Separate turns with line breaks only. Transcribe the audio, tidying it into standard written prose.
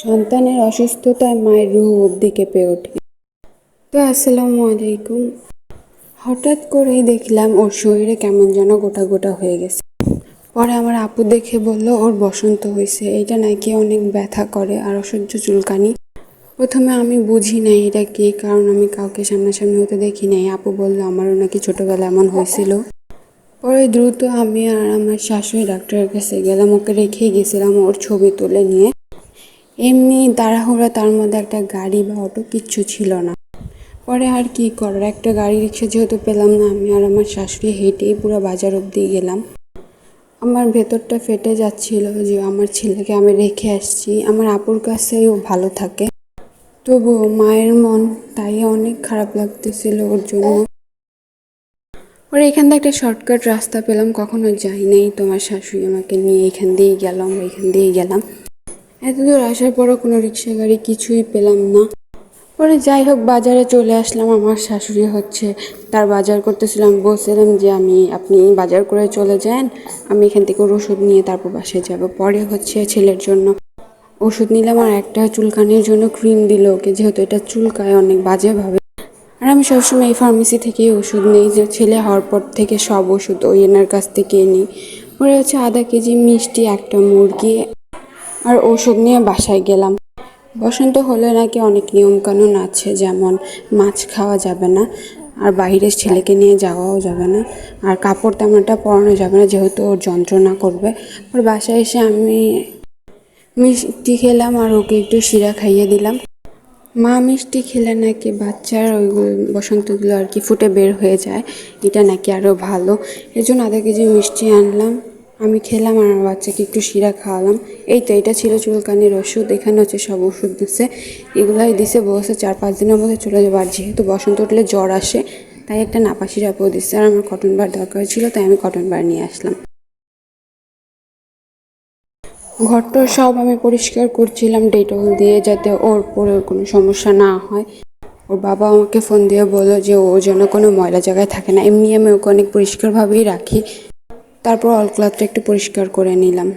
সন্তানের অসুস্থতায় মায়ের রুহ অবধি কেঁপে ওঠে। তো আসসালামু আলাইকুম। হঠাৎ করেই দেখলাম ওর শরীরে কেমন যেন গোটা গোটা হয়ে গেছে। পরে আমার আপু দেখে বলল ওর বসন্ত হয়েছে, এটা নাকি অনেক ব্যথা করে আর অসহ্য চুলকানি। প্রথমে আমি বুঝি নাই এটা কি, কারণ আমি কাউকে সামনাসামনি হতে দেখি নাই। আপু বলল আমারও নাকি ছোটোবেলা এমন হয়েছিল। পরে দ্রুত আমি আর আমার শাশুড়ি ডাক্তারের কাছে গেলাম, ওকে রেখেই গেছিলাম ওর ছবি তুলে নিয়ে। এমনি তাড়াহুড়া, তার মধ্যে একটা গাড়ি বা অটো কিচ্ছু ছিল না। পরে আর কি করার, একটা গাড়ি রিক্সা যেহেতু পেলাম না, আমি আর আমার শাশুড়ি হেঁটেই পুরো বাজার অবধি গেলাম। আমার ভেতরটা ফেটে যাচ্ছিল যে আমার ছেলেকে আমি রেখে আসছি, আমার আপুর কাছেও ভালো থাকে, তবুও মায়ের মন তাই অনেক খারাপ লাগতেছিল ওর জন্য। পরে এখান থেকে একটা শর্টকাট রাস্তা পেলাম, কখনো যাই নাই, তোমার শাশুড়ি আমাকে নিয়ে এখান দিয়েই গেলাম, এখান দিয়েই গেলাম। এত দূর আসার পরও কোনো রিক্সা গাড়ি কিছুই পেলাম না। পরে যাই হোক বাজারে চলে আসলাম। আমার শাশুড়ি তার বাজার করতেছিলাম, বলছিলাম যে আপনি বাজার করে চলে যান, আমি এখান থেকে ওষুধ নিয়ে তারপর বাসায় যাব। পরে ছেলের জন্য ওষুধ নিলাম, আর একটা চুলকানির জন্য ক্রিম দিল ওকে, যেহেতু এটা চুলকায় অনেক বাজেভাবে। আর আমি সবসময় এই ফার্মেসি থেকেই ওষুধ নিই, যে ছেলে হওয়ার পর থেকে সব ওষুধ ওই এনার কাছ থেকে নিই। পরে আধা কেজি মিষ্টি, একটা মুরগি আর ওষুধ নিয়ে বাসায় গেলাম। বসন্ত হলে নাকি অনেক নিয়মকানুন আছে, যেমন মাছ খাওয়া যাবে না, আর বাইরের ছেলেকে নিয়ে যাওয়াও যাবে না, আর কাপড় তেমনটা পরানো যাবে না যেহেতু ওর যন্ত্রণা করবে। ওর বাসায় এসে আমি মিষ্টি খেলাম আর ওকে একটু শিরা খাইয়ে দিলাম। মা মিষ্টি খেলে নাকি বাচ্চার ওইগুলো বসন্তগুলো আর কি ফুটে বের হয়ে যায়, এটা নাকি আরও ভালো। এর জন্য আধা কেজি মিষ্টি আনলাম, আমি খেলাম আর আমার বাচ্চাকে একটু শিরা খাওয়ালাম। এই তো এটা ছিল চুলকানির ওষুধ। এখানে সব ওষুধ দিছে, এগুলাই দিছে, বলছে 4-5 দিনের মধ্যে চলে যাবো। আর যেহেতু বসন্ত উঠলে জ্বর আসে, তাই একটা নাপা সিরাপও দিচ্ছে। আর আমার কটন বার দরকার ছিল, তাই আমি কটন বার নিয়ে আসলাম। ঘরটা সব আমি পরিষ্কার করছিলাম ডেটল দিয়ে, যাতে ওর পরে কোনো সমস্যা না হয়। ওর বাবা আমাকে ফোন দিয়ে বললো যে ও যেন কোনো ময়লা জায়গায় থাকে না। এমনি আমি ওকে অনেক পরিষ্কারভাবেই রাখি। তারপর অলক্লাথটা একটু পরিষ্কার করে নিলাম।